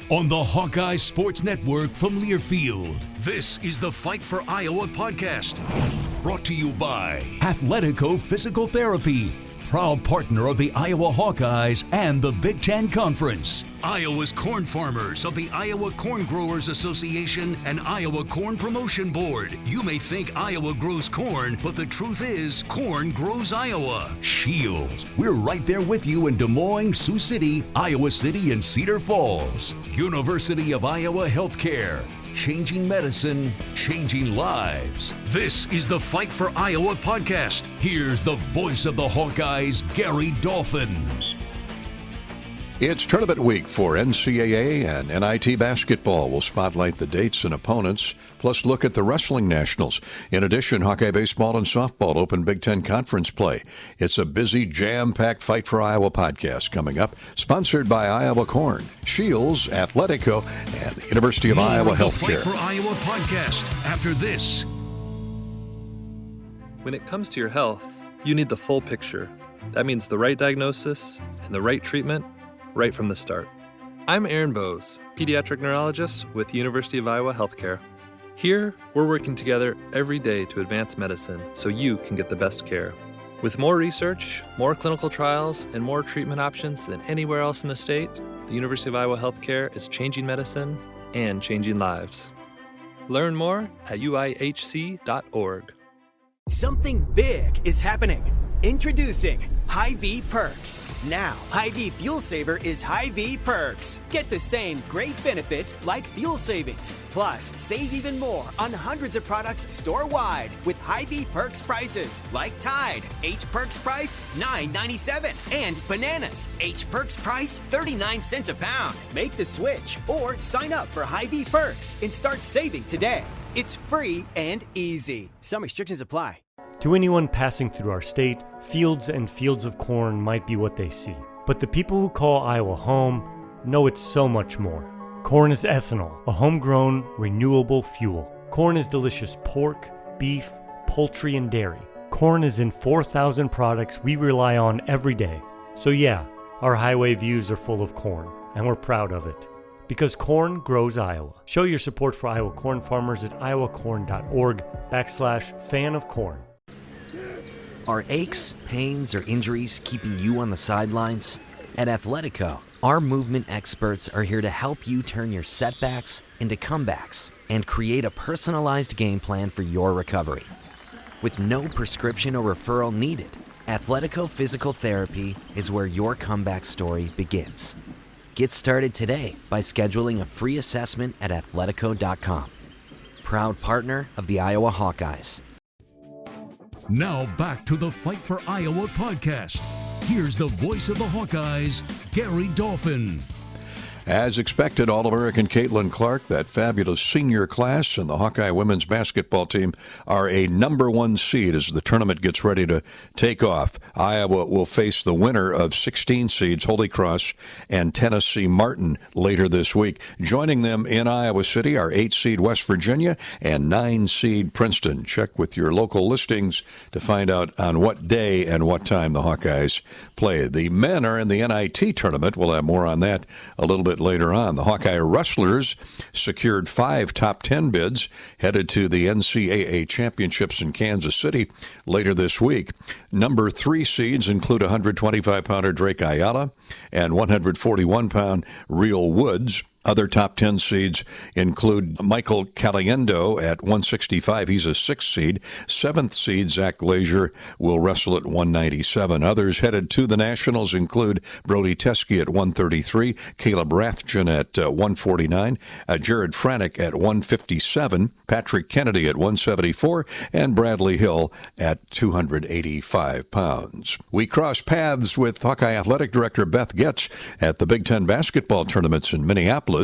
on the Hawkeye Sports Network from Learfield. This is the Fight for Iowa podcast, brought to you by Athletico Physical Therapy, proud partner of the Iowa Hawkeyes and the Big Ten Conference. Iowa's corn farmers of the Iowa Corn Growers Association and Iowa Corn Promotion Board. You may think Iowa grows corn, but the truth is corn grows Iowa. Shields, we're right there with you in Des Moines, Sioux City, Iowa City, and Cedar Falls. University of Iowa Healthcare. Changing medicine, changing lives. This is the Fight for Iowa podcast. Here's the voice of the Hawkeyes, Gary Dolphin. It's tournament week for NCAA and NIT basketball. We'll spotlight the dates and opponents, plus look at the wrestling nationals. In addition, Hawkeye baseball and softball open Big Ten Conference play. It's a busy, jam-packed Fight for Iowa podcast coming up, sponsored by Iowa Corn, Shields, Athletico, and the University of Iowa Healthcare. Fight for Iowa podcast after this. When it comes to your health, you need the full picture. That means the right diagnosis and the right treatment right from the start. I'm Aaron Bose, pediatric neurologist with University of Iowa Healthcare. Here, we're working together every day to advance medicine so you can get the best care. With more research, more clinical trials, and more treatment options than anywhere else in the state, the University of Iowa Healthcare is changing medicine and changing lives. Learn more at uihc.org. Something big is happening. Introducing Hy-Vee Perks. Now, Hy-Vee Fuel Saver is Hy-Vee Perks. Get the same great benefits like fuel savings. Plus, save even more on hundreds of products store-wide with Hy-Vee Perks prices like Tide. H Perks price, $9.97. And bananas. H Perks price, 39 cents a pound. Make the switch or sign up for Hy-Vee Perks and start saving today. It's free and easy. Some restrictions apply. To anyone passing through our state, fields and fields of corn might be what they see. But the people who call Iowa home know it's so much more. Corn is ethanol, a homegrown, renewable fuel. Corn is delicious pork, beef, poultry, and dairy. Corn is in 4,000 products we rely on every day. So yeah, our highway views are full of corn, and we're proud of it. Because corn grows Iowa. Show your support for Iowa corn farmers at iowacorn.org/fan of corn. Are aches, pains, or injuries keeping you on the sidelines? At Athletico, our movement experts are here to help you turn your setbacks into comebacks and create a personalized game plan for your recovery. With no prescription or referral needed, Athletico Physical Therapy is where your comeback story begins. Get started today by scheduling a free assessment at athletico.com. Proud partner of the Iowa Hawkeyes. Now back to the Fight for Iowa podcast. Here's the voice of the Hawkeyes, Gary Dolphin. As expected, All-American Caitlin Clark, that fabulous senior class, and the Hawkeye women's basketball team are a number one seed as the tournament gets ready to take off. Iowa will face the winner of 16 seeds, Holy Cross, and Tennessee Martin later this week. Joining them in Iowa City are 8 seed West Virginia and 9 seed Princeton. Check with your local listings to find out on what day and what time the Hawkeyes play. The men are in the NIT tournament. We'll have more on that a little bit later on. The Hawkeye wrestlers secured 5 top 10 bids, headed to the NCAA championships in Kansas City later this week. Number 3 seeds include 125-pounder Drake Ayala and 141-pound Real Woods. Other top 10 seeds include Michael Caliendo at 165. He's a 6th seed. 7th seed Zach Glazier will wrestle at 197. Others headed to the Nationals include Brody Teske at 133, Caleb Rathjen at 149, Jared Franick at 157, Patrick Kennedy at 174, and Bradley Hill at 285 pounds. We cross paths with Hawkeye Athletic Director Beth Goetz at the Big Ten basketball tournaments in Minneapolis.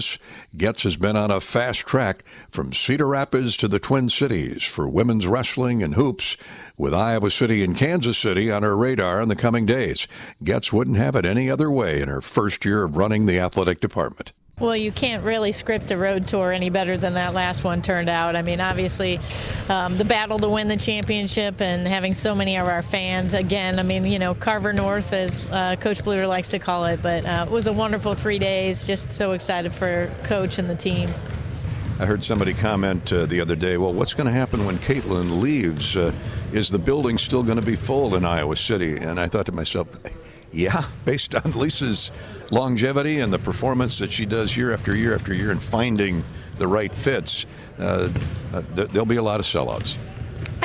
Goetz has been on a fast track from Cedar Rapids to the Twin Cities for women's wrestling and hoops, with Iowa City and Kansas City on her radar in the coming days. Goetz wouldn't have it any other way in her first year of running the athletic department. Well, you can't really script a road tour any better than that last one turned out. I mean, obviously, the battle to win the championship and having so many of our fans, again, I mean, Carver North, as Coach Bluter likes to call it, but it was a wonderful 3 days. Just so excited for Coach and the team. I heard somebody comment the other day, well, what's going to happen when Caitlin leaves? Is the building still going to be full in Iowa City? And I thought to myself, yeah, based on Lisa's longevity and the performance that she does year after year after year and finding the right fits, there'll be a lot of sellouts.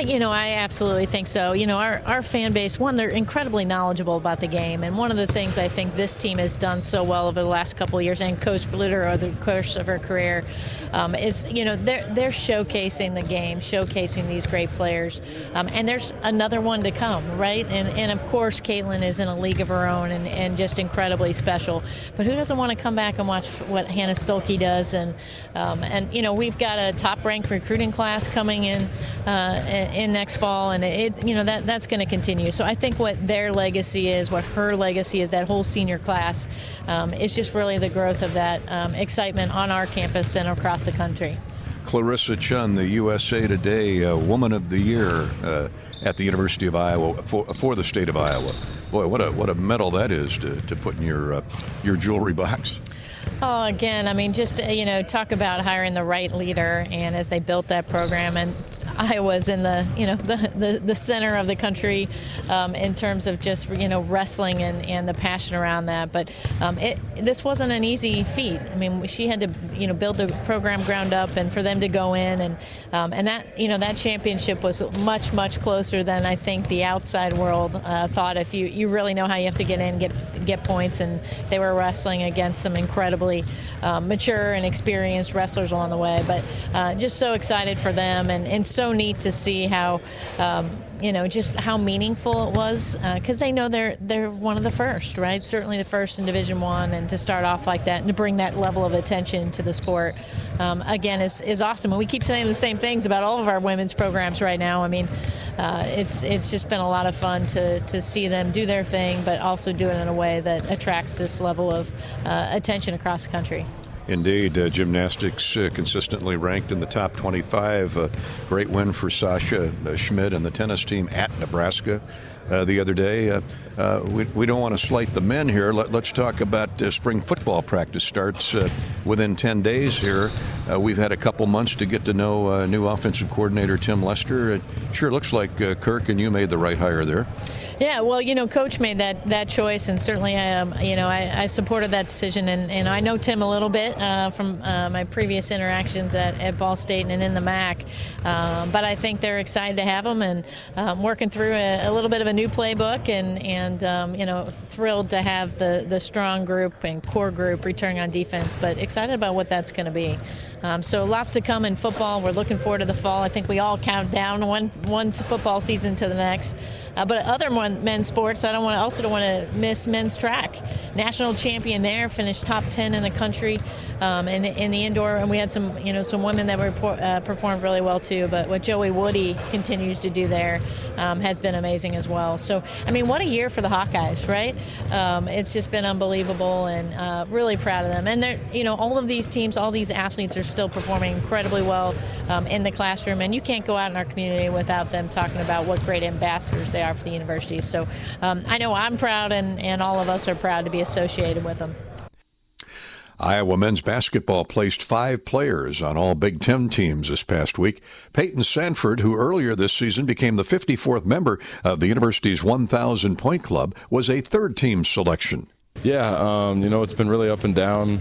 I absolutely think so. Our fan base, one, they're incredibly knowledgeable about the game. And one of the things I think this team has done so well over the last couple of years, and Coach Bluter over the course of her career, is, they're showcasing the game, showcasing these great players. And there's another one to come, right? And of course, Caitlin is in a league of her own and just incredibly special. But who doesn't want to come back and watch what Hannah Stolke does? And we've got a top-ranked recruiting class coming in next fall, and that's going to continue. So I think what their legacy is, what her legacy is, that whole senior class, is just really the growth of that excitement on our campus and across the country. Clarissa Chun, the USA Today Woman of the Year at the University of Iowa for the state of Iowa. Boy, what a medal that is to put in your jewelry box. Oh, again, I mean, just, talk about hiring the right leader. And as they built that program, and Iowa's in the center of the country in terms of just, wrestling and the passion around that. But this wasn't an easy feat. I mean, she had to, build the program ground up, and for them to go in and that, that championship was much, much closer than I think the outside world thought. If you really know how you have to get in, get points, and they were wrestling against some incredibly mature and experienced wrestlers along the way, but just so excited for them, and so neat to see how just how meaningful it was, because they know they're one of the first, right? Certainly the first in Division I, and to start off like that and to bring that level of attention to the sport, again, is awesome. And we keep saying the same things about all of our women's programs right now. I mean, it's just been a lot of fun to see them do their thing, but also do it in a way that attracts this level of attention across the country. Indeed, gymnastics consistently ranked in the top 25. Great win for Sasha Schmidt and the tennis team at Nebraska the other day. We don't want to slight the men here. Let's talk about spring football practice starts within 10 days here. We've had a couple months to get to know new offensive coordinator Tim Lester. It sure looks like Kirk and you made the right hire there. Yeah, well, Coach made that choice, and certainly, I supported that decision, and I know Tim a little bit from my previous interactions at Ball State and in the MAC, but I think they're excited to have him, and working through a little bit of a new playbook, and thrilled to have the strong group and core group returning on defense, but excited about what that's going to be. So lots to come in football. We're looking forward to the fall. I think we all count down one football season to the next. But other men's sports, I don't want to miss men's track. National champion there, finished top 10 in the country in the indoor, and we had some women that performed really well too. But what Joey Woody continues to do there has been amazing as well. So, I mean, what a year for the Hawkeyes, right? It's just been unbelievable, and really proud of them. And they're, all of these teams, all these athletes are still performing incredibly well in the classroom, and you can't go out in our community without them talking about what great ambassadors they are for the university. So I know I'm proud, and all of us are proud to be associated with them. Iowa men's basketball placed 5 players on all Big Ten teams this past week. Peyton Sanford, who earlier this season became the 54th member of the university's 1,000-point club, was a third-team selection. Yeah, it's been really up and down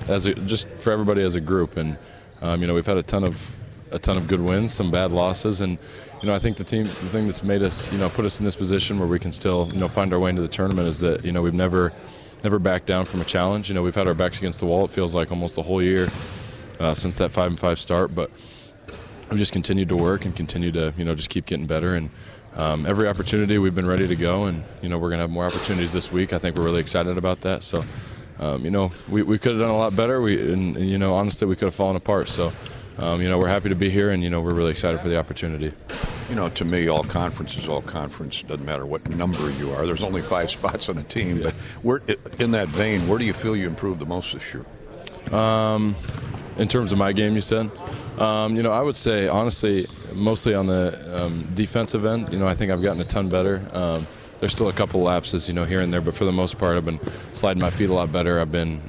just for everybody as a group, and we've had a ton of good wins, some bad losses, and I think the thing that's made us put us in this position where we can still find our way into the tournament is that we've never backed down from a challenge. We've had our backs against the wall, it feels like, almost the whole year since that 5-5 start, but we've just continued to work and continue to just keep getting better, and every opportunity we've been ready to go, and we're going to have more opportunities this week. I think we're really excited about that. So we could have done a lot better, and honestly we could have fallen apart. So we're happy to be here, and we're really excited for the opportunity. To me, all conference is all conference. Doesn't matter what number you are. There's only 5 spots on a team. Yeah. But in that vein, where do you feel you improved the most this year? In terms of my game, you said? I would say, honestly, mostly on the defensive end, I think I've gotten a ton better. There's still a couple lapses, here and there, but for the most part, I've been sliding my feet a lot better. I've been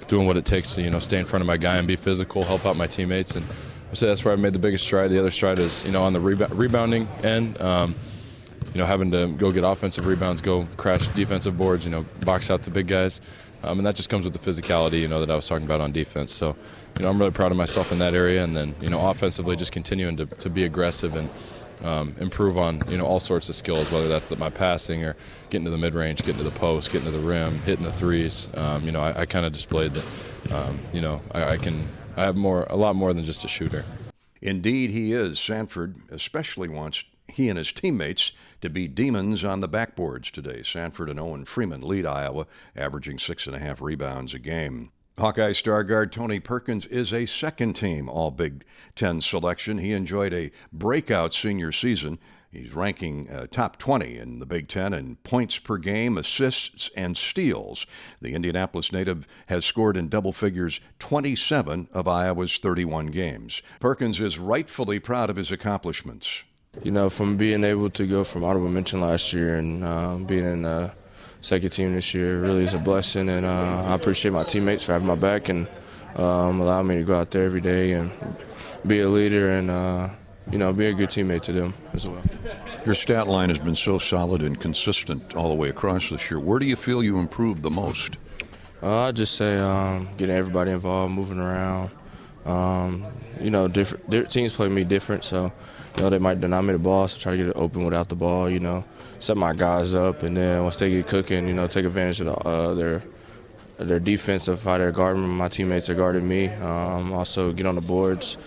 doing what it takes to, stay in front of my guy and be physical, help out my teammates. And I'd say that's where I've made the biggest stride. The other stride is, on the rebounding end, having to go get offensive rebounds, go crash defensive boards, box out the big guys. And that just comes with the physicality, that I was talking about on defense. So, I'm really proud of myself in that area. And then, offensively, just continuing to be aggressive and improve on, all sorts of skills, whether that's my passing or getting to the mid-range, getting to the post, getting to the rim, hitting the threes. I kind of displayed that, I have a lot more than just a shooter. Indeed, he is. Sanford especially wants he and his teammates to be demons on the backboards today. Sanford and Owen Freeman lead Iowa, averaging 6.5 rebounds a game. Hawkeye star guard Tony Perkins is a second-team All-Big Ten selection. He enjoyed a breakout senior season. He's ranking top 20 in the Big Ten in points per game, assists, and steals. The Indianapolis native has scored in double figures 27 of Iowa's 31 games. Perkins is rightfully proud of his accomplishments. From being able to go from honorable mention last year and being in the second team this year really is a blessing, and I appreciate my teammates for having my back and allowing me to go out there every day and be a leader and, be a good teammate to them as well. Your stat line has been so solid and consistent all the way across this year. Where do you feel you improved the most? I'd just say getting everybody involved, moving around. Different teams play me different, so they might deny me the ball, so try to get it open without the ball. Set my guys up, and then once they get cooking, take advantage of their defense of how they're guarding my teammates are guarding me. Also get on the boards,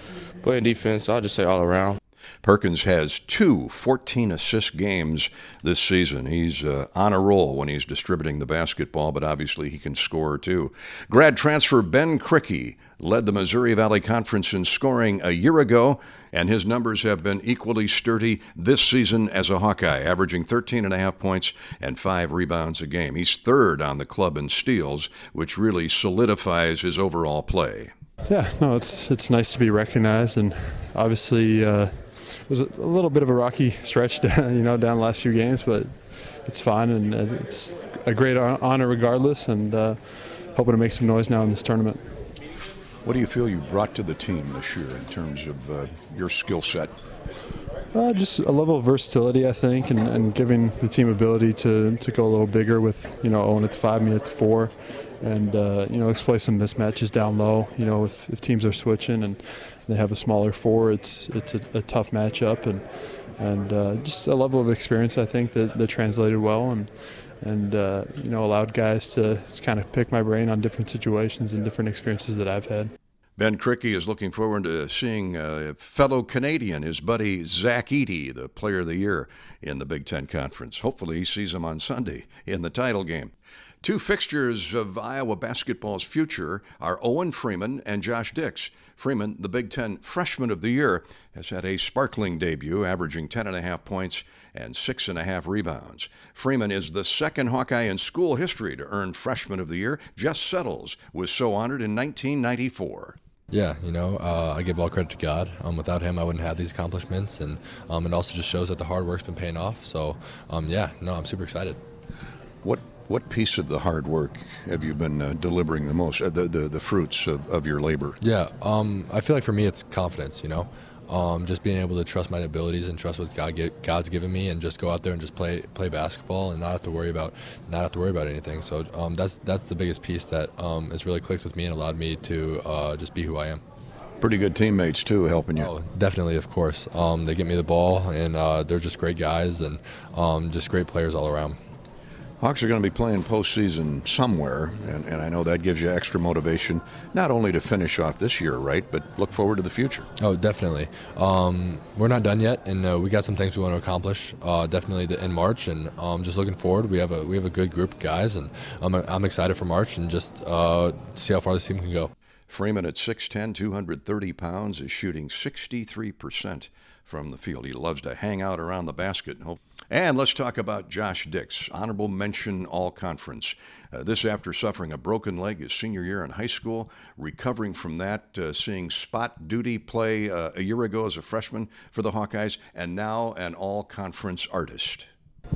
playing defense. I'll just say all around. Perkins has 2 14-assist games this season. He's on a roll when he's distributing the basketball, but obviously he can score too. Grad transfer Ben Krikke led the Missouri Valley Conference in scoring a year ago, and his numbers have been equally sturdy this season as a Hawkeye, averaging 13.5 points and 5 rebounds a game. He's third on the club in steals, which really solidifies his overall play. Yeah, no, it's nice to be recognized, and obviously it was a little bit of a rocky stretch down the last few games, but it's fine, and it's a great honor regardless, and hoping to make some noise now in this tournament. What do you feel you brought to the team this year in terms of your skill set? Just a level of versatility, I think, and giving the team ability to go a little bigger with, Owen at the 5, me at the 4, and, exploit some mismatches down low. If teams are switching and they have a smaller 4, it's a tough matchup, and just a level of experience, I think, that translated well and allowed guys to kind of pick my brain on different situations and different experiences that I've had. Ben Krikke is looking forward to seeing a fellow Canadian, his buddy Zach Edey, the Player of the Year in the Big Ten Conference. Hopefully he sees him on Sunday in the title game. 2 fixtures of Iowa basketball's future are Owen Freeman and Josh Dix. Freeman, the Big Ten Freshman of the Year, has had a sparkling debut, averaging 10.5 points and 6.5 rebounds. Freeman is the second Hawkeye in school history to earn Freshman of the Year. Jess Settles was so honored in 1994. Yeah, I give all credit to God. Without him, I wouldn't have these accomplishments, and it also just shows that the hard work's been paying off. So, I'm super excited. What piece of the hard work have you been delivering the most, the fruits of your labor? Yeah, I feel like for me it's confidence, just being able to trust my abilities and trust what God's given me, and just go out there and just play basketball and not have to worry about anything. So that's the biggest piece that has really clicked with me and allowed me to just be who I am. Pretty good teammates too, helping you. Oh, definitely, of course. They get me the ball, and they're just great guys and just great players all around. Hawks are going to be playing postseason somewhere, and I know that gives you extra motivation, not only to finish off this year, right, but look forward to the future. Oh, definitely. We're not done yet, and we got some things we want to accomplish, definitely in March, and just looking forward. We have a good group of guys, and I'm excited for March and just see how far this team can go. Freeman at 6'10", 230 pounds, is shooting 63% from the field. He loves to hang out around the basket. And let's talk about Josh Dix, honorable mention all-conference. This after suffering a broken leg his senior year in high school, recovering from that, seeing spot duty play a year ago as a freshman for the Hawkeyes, and now an all-conference artist.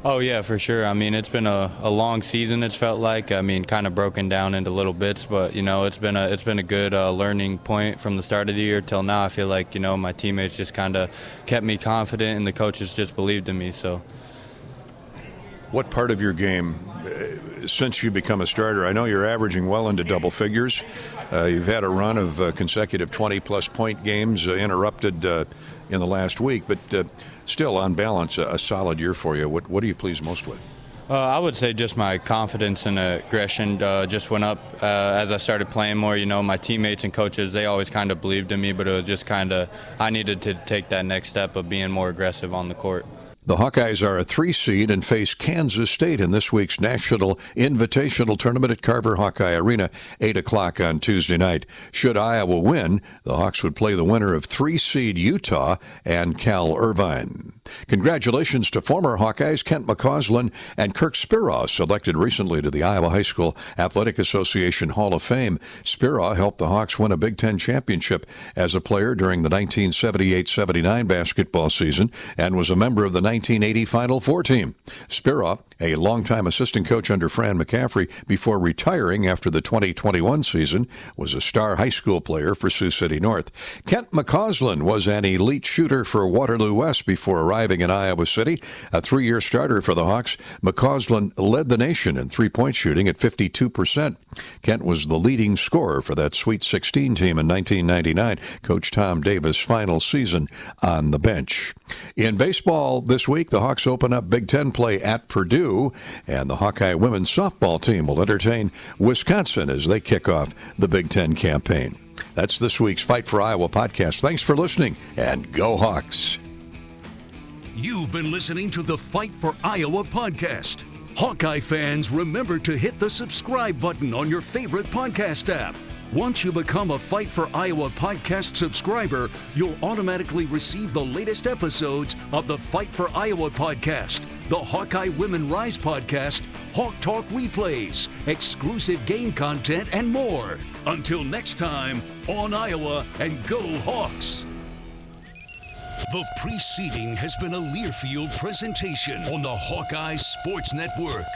Oh, yeah, for sure. I mean, it's been a long season, it's felt like. I mean, kind of broken down into little bits, but, you know, it's been a good learning point from the start of the year till now. I feel like, you know, my teammates just kind of kept me confident and the coaches just believed in me, so. What part of your game, since you become a starter, I know you're averaging well into double figures. You've had a run of consecutive 20-plus point games interrupted in the last week, but still, on balance, a solid year for you. What are you pleased most with? I would say just my confidence and aggression just went up as I started playing more. You know, my teammates and coaches, they always kind of believed in me, but it was just kind of, I needed to take that next step of being more aggressive on the court. The Hawkeyes are a 3 seed and face Kansas State in this week's National Invitational Tournament at Carver Hawkeye Arena, 8 o'clock on Tuesday night. Should Iowa win, the Hawks would play the winner of 3 seed Utah and Cal Irvine. Congratulations to former Hawkeyes Kent McCausland and Kirk Spiraw, selected recently to the Iowa High School Athletic Association Hall of Fame. Spiraw helped the Hawks win a Big Ten championship as a player during the 1978-79 basketball season and was a member of the 1980 Final Four team. Spiraw, a longtime assistant coach under Fran McCaffrey before retiring after the 2021 season, was a star high school player for Sioux City North. Kent McCausland was an elite shooter for Waterloo West before arriving in Iowa City. A 3-year starter for the Hawks, McCausland led the nation in three-point shooting at 52%. Kent was the leading scorer for that Sweet 16 team in 1999, Coach Tom Davis' final season on the bench. In baseball this week, the Hawks open up Big Ten play at Purdue, and the Hawkeye women's softball team will entertain Wisconsin as they kick off the Big Ten campaign. That's this week's Fight for Iowa podcast. Thanks for listening, and go Hawks. You've been listening to the Fight for Iowa podcast. Hawkeye fans, remember to hit the subscribe button on your favorite podcast app. Once you become a Fight for Iowa podcast subscriber, you'll automatically receive the latest episodes of the Fight for Iowa podcast, the Hawkeye Women Rise podcast, Hawk Talk replays, exclusive game content, and more. Until next time, on Iowa, and go Hawks! The preceding has been a Learfield presentation on the Hawkeye Sports Network.